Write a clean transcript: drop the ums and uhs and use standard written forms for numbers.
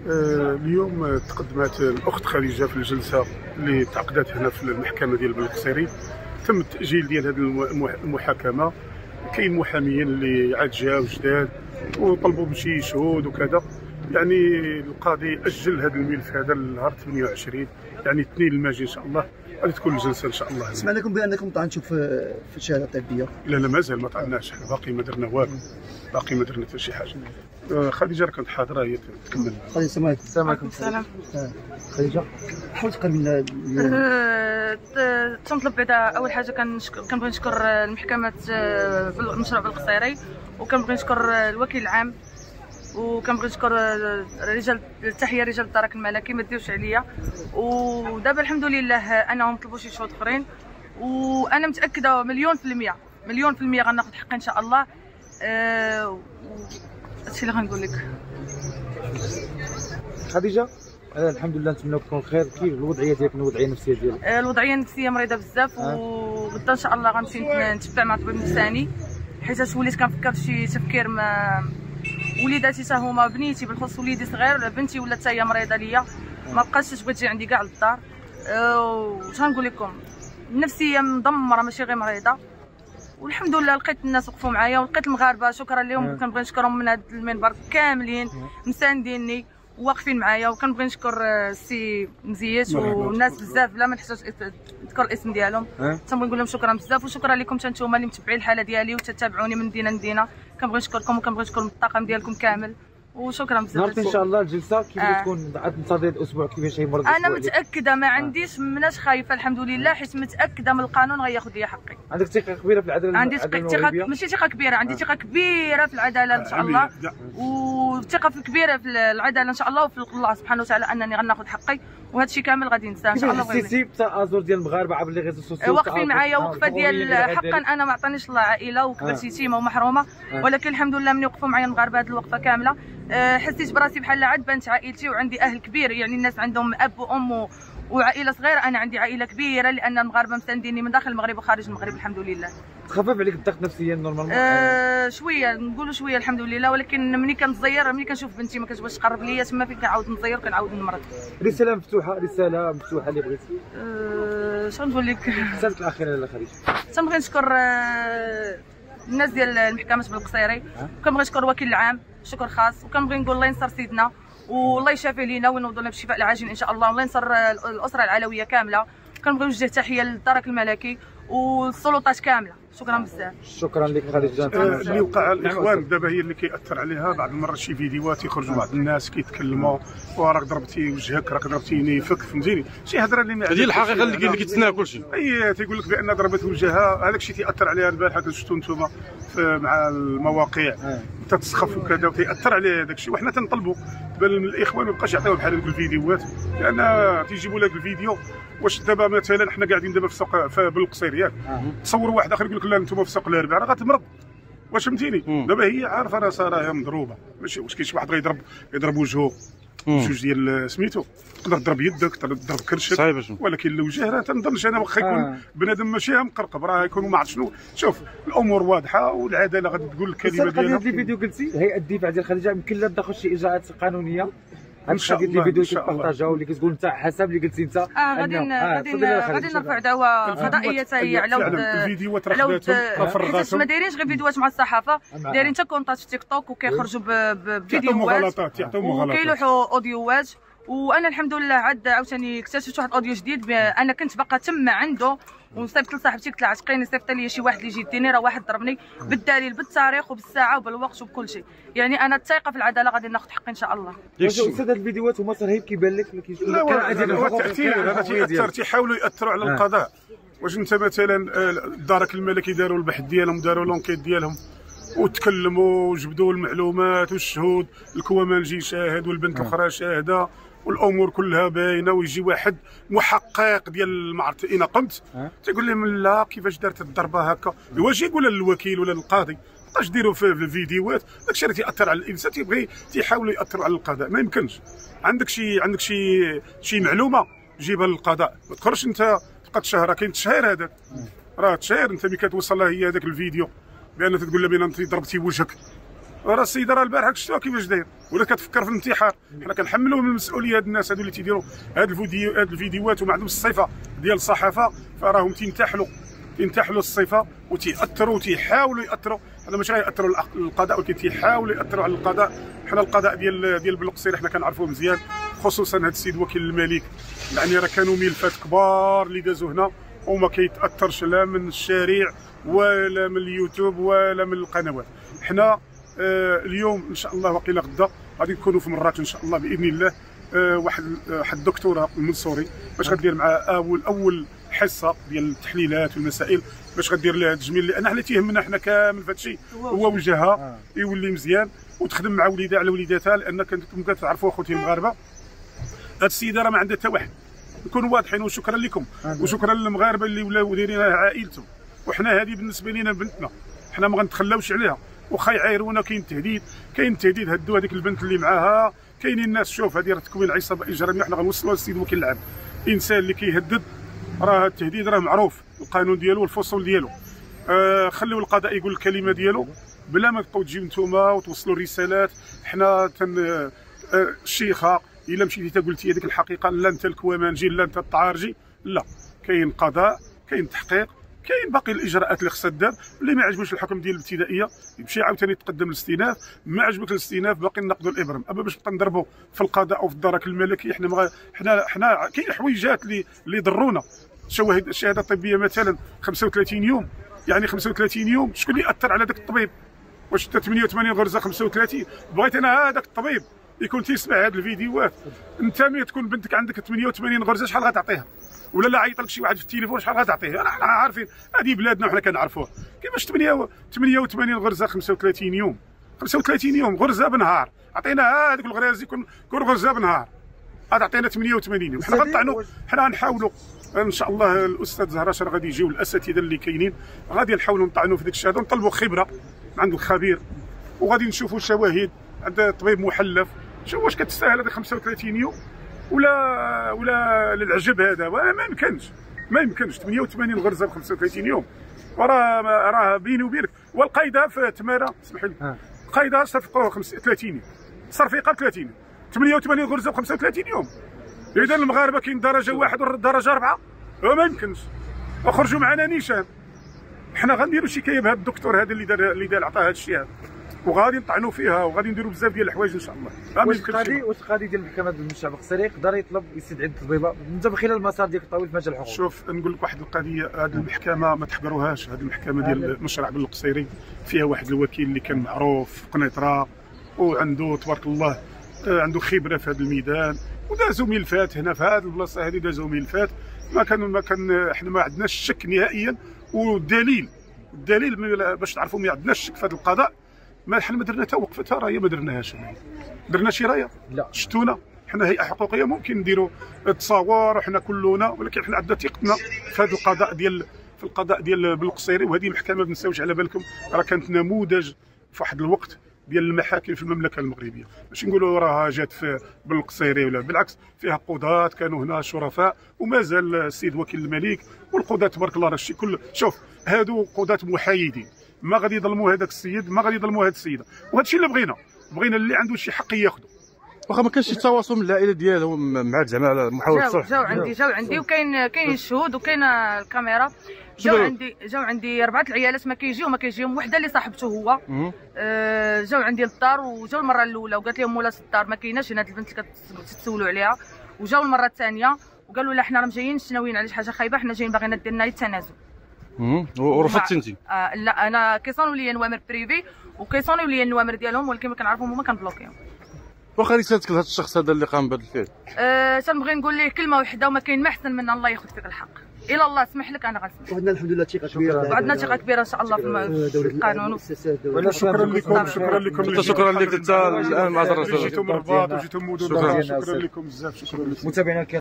اليوم تقدمت الاخت خديجه في الجلسه اللي تعقدت هنا في المحكمه ديال بالقصيري. تم التاجيل ديال هذه المحاكمه. كاين محاميين اللي عاد جاو جداد وطلبوا بشي شهود وكذا، يعني القاضي اجل هذا الملف هذا لنهار 28، يعني الاثنين الماجي ان شاء الله غادي تكون الجلسه ان شاء الله. سمعنا لكم بانكم طعنتوا في الشهاده الطبيه. لا مازال ما طعناش، باقي ما درنا والو، باقي ما درنا حتى شي حاجه. خديجه راه كانت حاضره هي تكمل. خديجه السلام عليكم. السلام. خديجه حاول تقرب لنا. تنطلب بعدا اول حاجه كنبغي نشكر المحكمه المشروع بالقصيري، وكنبغي نشكر الوكيل العام، وكنبغي نشكر رجال التحيه رجال الدرك الملكي ما ديوش عليا. ودابا الحمد لله انهم طلبوا شي شهود اخرين، وانا متاكده مليون في المية غناخذ حقي ان شاء الله. هادشي اللي غنقول لك. خديجه الحمد لله، نتمنى تكون خير. كيف الوضعيه ديالك، الوضعيه النفسيه ديالك؟ الوضعيه النفسيه مريضه بزاف، وغدا ان شاء الله غنمشي نتبع مع طبيب نفساني، حيت وليت كنفكر في شي تفكير. ما وليداتي حتى هما، بنيتي بالخصوص وليدي صغير، بنتي ولات حتى هي مريضه ليا، ما بقاش تبغي تجي عندي كاع للدار. واش غنقول لكم، النفسيه مدمره ماشي غير مريضه. والحمد لله لقيت الناس وقفوا معايا، ولقيت المغاربه شكرا لهم، كنبغي نشكرهم من هذا المنبر كاملين مسانديني واقفين معايا. وكنبغي نشكر السي مزيت والناس بزاف بلا ما نحتاج نذكر الاسم ديالهم، تنبغي نقول لهم شكرا بزاف. وشكرا لكم حتى نتوما اللي متبعين الحاله ديالي وتتابعوني من مدينه لمدينه. كنبغي نشكركم وكنبغي نشكر الطاقم ديالكم كامل، وشكرا بزاف. نهار ان شاء الله الجلسه كيف تكون عاد ننتظر الاسبوع كيفاش هي مرض؟ انا متاكده ما عنديش مناش خايفه الحمد لله، حيت متاكده من القانون غياخذ لي حقي. عندك ثقه كبيره في العداله؟ عندي ثقه، ماشي ثقه كبيره، عندي ثقه كبيره في العداله ان شاء الله، وثقه كبيره في العداله ان شاء الله، وفي الله سبحانه وتعالى انني غناخذ حقي، وهذا الشيء كامل غادي ننساه ان شاء الله. حسيتي بتآزر ديال المغاربه عبر لي ريزو سوسيو واقفين معايا وقفه ديال حقا. انا ما عطانيش الله عائله وكبرت يتيمه ومحرومه، ولكن الحمد لله ملي وقفوا معايا المغاربه هذه الوقفه كامله حسيت براسي بحال عاد بنت عائلتي، وعندي اهل كبير، يعني الناس عندهم اب وام وعائله صغيره. انا عندي عائله كبيره لان المغاربه مسانديني من داخل المغرب وخارج المغرب الحمد لله. تخفف عليك الضغط نفسيا نورمالمون؟ شويه، نقولوا شويه الحمد لله، ولكن ملي كنتزير، ملي كنشوف بنتي ما كتبغيش تقرب ليا تما فين كنعاود نزير وكنعاود نمرض. رساله مفتوحه اللي بغيتي؟ شنو نقول لك؟ رسالتك الاخيره لاله خديجه. تنبغي نشكر الناس ديال المحكمه بالقصيري، وكنبغي نشكر الوكيل العام شكر خاص، وكنبغي نقول الله ينصر سيدنا والله يشافي لينا وينوض لنا بالشفاء العاجل ان شاء الله، والله ينصر الاسره العلويه كامله. كنبغي نوجه تحيه للدرك الملكي والسلطات كامله. شكرا بزاف. شكرا لك خديجه. اللي وقع الاخوان دابا هي اللي كيأثر عليها بعض المرات شي فيديوهات يخرجوا بعض الناس كيتكلموا وراك ضربتي وجهك، راك ضربتيني فك، فهمتيني شي هضره اللي ما هذه الحقيقه اللي كيتسناها كلشي. اي تيقول لك بان ضربت وجهها، هذاك الشيء تيأثر عليها. البارحه كنتو نتوما مع المواقع تتسخف وكذا وتيأثر عليها هذاك الشيء، وحنا تنطلبوا من الاخوان ما يبقاش يعطيو بحال هذوك الفيديوهات، لان تيجيبوا لك الفيديو. واش دابا مثلا حنا قاعدين دابا في السوق في بالقصير ياك، تصور واحد اخر يقول لك لا انتم في سوق الاربعاء، راه غتمرض. واش فهمتيني؟ دابا هي عارفه راسها راهي مضروبه، ماشي واش كاين شي واحد غيضرب وجهه جوج ديال سميتو، تقدر تضرب يدك، تقدر تضرب كرشك، ولكن الوجه راه تنظنش انا واخا يكون بنادم ماشي مقرقب، راه يكون ما عرفت شنو. شوف الامور واضحه والعداله غادي تقول الكلمه ديالها. هذا الفيديو قلتي هيئه الدفاع ديال خديجه يمكن لها تاخذ شي اجراءات قانونيه؟ ان شاء الله. الفيديو كيبارطاجاو اللي كتقول انت حسب اللي قلتي انت غادي نرفع دعوى قضائيه حتى هي على الفيديوهات راه خداتهم حيت ما دايرينش غير فيديوهات مع الصحافه، دايرين حتى كونطات في تيك توك وكيخرجوا بفيديوهات وكيلوحوا اوديوات. وانا الحمد لله عاد عاوتاني اكتشفت واحد اوديو جديد، انا كنت باقا تما عنده، وصيفط لصاحبتي قلت لها عتقيني صيفط لي شي واحد اللي يجي يديني، راه واحد ضربني بالدليل بالتاريخ وبالساعه وبالوقت وبكل شيء. يعني انا الثقه في العداله غادي ناخذ حقي ان شاء الله. واش استاذ هاد الفيديوهات هما ترهيب كيبان لك؟ لا هو التاثير هذا تيأثر، تيحاولوا ياثروا على القضاء. واش انت مثلا الدرك الملكي داروا البحث ديالهم، داروا لونكيت ديالهم وتكلموا وجبدوا المعلومات والشهود، الكوامانجي شاهد والبنت الاخرى شاهده والامور كلها باينه، ويجي واحد محقق ديال ما عرفت اين قمت تيقول لهم لا كيفاش دارت الضربه هكا. واش يقول للوكيل ولا للقاضي؟ بقاش ديروا في الفيديوهات، داكشي اللي تيأثر على الانسان تيحاولوا ياثروا على القضاء. ما يمكنش عندك شي معلومه جيبها للقضاء، ما تقدرش انت تبقى تشهر. كاين التشهير هذاك، راه تشهير انت ملي كتوصل لها هي هذاك الفيديو بان تقول لها بان انت ضربتي وجهك، راه السيده راه البارحه شفتوها كيفاش داير، ولا كتفكر في الانتحار. حنا كنحملوهم المسؤوليه هاد الناس هادو اللي تيديروا هاد الفيديوهات وما عندهمش الصفه ديال الصحافه، فراهم تينتحلوا الصفه وتيأثروا وتيحاولوا يأثروا. هذا ماشي غيأثروا القضاء، ولكن تيحاولوا يأثروا على القضاء. حنا القضاء ديال بلقصير حنا كنعرفوه مزيان، خصوصا هذا السيد وكيل الملك، يعني راه كانوا ملفات كبار اللي دازوا هنا وما كيتأثرش لا من الشارع ولا من اليوتيوب ولا من القنوات. حنا اليوم ان شاء الله وقيلا غدا غادي نكونوا في مرات ان شاء الله باذن الله. واحد الدكتوره المنصوري باش غدير مع اول حصه ديال التحليلات والمسائل، باش غدير لها التجميل، لان حنا تيهمنا حنا كامل في هذا الشيء هو وجهها يولي مزيان وتخدم مع وليدها على وليداتها، لان كنتم كتعرفوا اخوتي المغاربه هاد السيده راه ما عندها حتى واحد. نكونوا واضحين، وشكرا لكم وشكرا للمغاربه اللي ولاو دايرينها عائلتهم، وحنا هذه بالنسبه لنا بنتنا، حنا ما غنتخلاوش عليها. واخا يعايرونا كاين التهديد هدوا هذيك البنت اللي معاها، كاينين الناس شوف هذه راه تكوين عصابه اجراميه، حنا غنوصلوها للسيد وكيل العام. الانسان اللي كيهدد راه التهديد راه معروف، القانون ديالو والفصول ديالو. خليو القضاء يقول الكلمه ديالو بلا ما تبقاو تجيو نتوما وتوصلوا الرسالات. حنا الشيخه الا مشيتي قلتي هذيك الحقيقه، لا انت الكوامانجي لا انت الطعارجي، لا، كاين قضاء، كاين تحقيق، كاين باقي الاجراءات اللي خصها دار. اللي ما عجبوش الحكم ديال الابتدائيه يمشي عاوتاني يتقدم للاستئناف، ما عجبك الاستئناف باقي نقضوا الابرم. اما باش نبقى نضربوا في القضاء وفي الدرك الملكي، حنا كاين حويجات اللي يضرونا. الشهاده الطبيه مثلا 35 يوم، يعني 35 يوم شكون اللي اثر على ذاك الطبيب؟ واش انت 88 غرزه 35 بغيت انا هذاك الطبيب يكون تيسمع هاد الفيديوهات، انت ملي تكون بنتك عندك 88 غرزه شحال غتعطيها؟ ولا لا عيط لك شي واحد في التليفون شحال غتعطيه؟ انا عارفين هذه بلادنا وحنا كنعرفوها. كيفاش 88 غرزه 35 يوم؟ 35 يوم غرزه بنهار، عطينا هذيك الغرازي كل غرزه بنهار، غتعطينا 88 يوم. حنا غنطعنوا، حنا غنحاولوا ان شاء الله. الاستاذ زهراش راه غادي يجيو الاساتذه اللي كاينين، غادي نحاولوا نطعنوا في ديك الشهاده ونطلبوا خبره من عند الخبير، وغادي نشوفوا شواهد عند طبيب محلف. شوف واش كتستاهل هذيك 35 يوم ولا للعجب هذا. ما يمكنش 88 غرزه ب 35 يوم. راه بيني وبينك، والقايده في تماره اسمح لي، القايده صفقوها 30 يوم، صرفيقه ب 30 يوم، 88 غرزه ب 35 يوم. اذا المغاربه كاين درجه واحد ودرجه 4، ما يمكنش. اخرجوا معنا نيشان. حنا غنديروا شكايه بهذا الدكتور هذا اللي دار عطاه هذا الشيء هذا، وغادي نطعنوا فيها وغادي نديروا بزاف ديال الحوايج ان شاء الله. واش القاضي ديال المحكمه الشعب القصيري يقدر يطلب يستدعي الطبيبه انت من خلال المسار ديالك الطويل في مجال الحقوق؟ شوف نقول لك واحد القضيه، هذه المحكمه ما تحقروهاش. هذه المحكمه ديال مشرع بن القصيري فيها واحد الوكيل اللي كان معروف في قنيطره، وعنده تبارك الله عنده خبره في هذا الميدان، ودازوا ملفات هنا في هذه البلاصه هذه، دازوا ملفات ما كان احنا ما عندناش شك نهائيا. والدليل باش تعرفوا ما عندناش شك في هذا القضاء. ما حنا ما درنا حتى وقفه رايه ما درناهاش، درنا شي رايه لا شفتونا. حنا هيئه حقوقيه ممكن نديروا التصاور وحنا كلنا، ولكن حنا عندنا ثقتنا في هذا القضاء في القضاء ديال بالقصيري. وهذه المحكمه ما تنساوش على بالكم راه كانت نموذج في واحد الوقت ديال المحاكم في المملكه المغربيه. ماشي نقولوا راها جات في بالقصيري ولا بالعكس، فيها قضاة كانوا هنا شرفاء، ومازال السيد وكيل الملك والقضاة تبارك الله. راه الشيء كل شوف هادو قضاة محايدين، ما غادي يظلموا هذاك السيد، ما غادي يظلموا هذه السيده. وهذا الشيء اللي بغينا اللي عنده شي حق ياخذه. واخا ما كانش شي تواصل من العائله ديالهم معاك زعما على محاوله الصلح؟ جاو عندي وكاين الشهود وكاين الكاميرا. جاو عندي 4 العيالات ما كيجيهم وحده اللي صاحبته هو. جاو عندي للدار، وجاو المره الاولى وقالت لهم مولاة الدار ما كايناش هنا هاد البنت اللي كتسولوا عليها، وجاو المره الثانيه وقالوا لا حنا راه جايين ناويين على شي حاجه خايبه، حنا جايين باغيين دير لنا التنازل. ورفضتي انت؟ لا انا كيصونوا لي نوامر بريفي وكيصونوا لي النوامر ديالهم، ولكن ما كنعرفهم هما كنبلوكيهم. واخا رسالتك لهذا الشخص هذا اللي قام بهذا الفعل؟ تنبغي نقول ليه كلمه وحده، وما كاين ما احسن من الله ياخذ فيك الحق. الى الله سمح لك انا غنسمح. وعندنا الحمد لله ثقه كبيره، وعندنا ثقه كبيره ان شاء الله في القانون. شكرا لكم. شكرا لك انت الان مع الرسول. جيتم الرباط وجيتم مدن. شكرا لكم بزاف. شكرا لكم متابعينا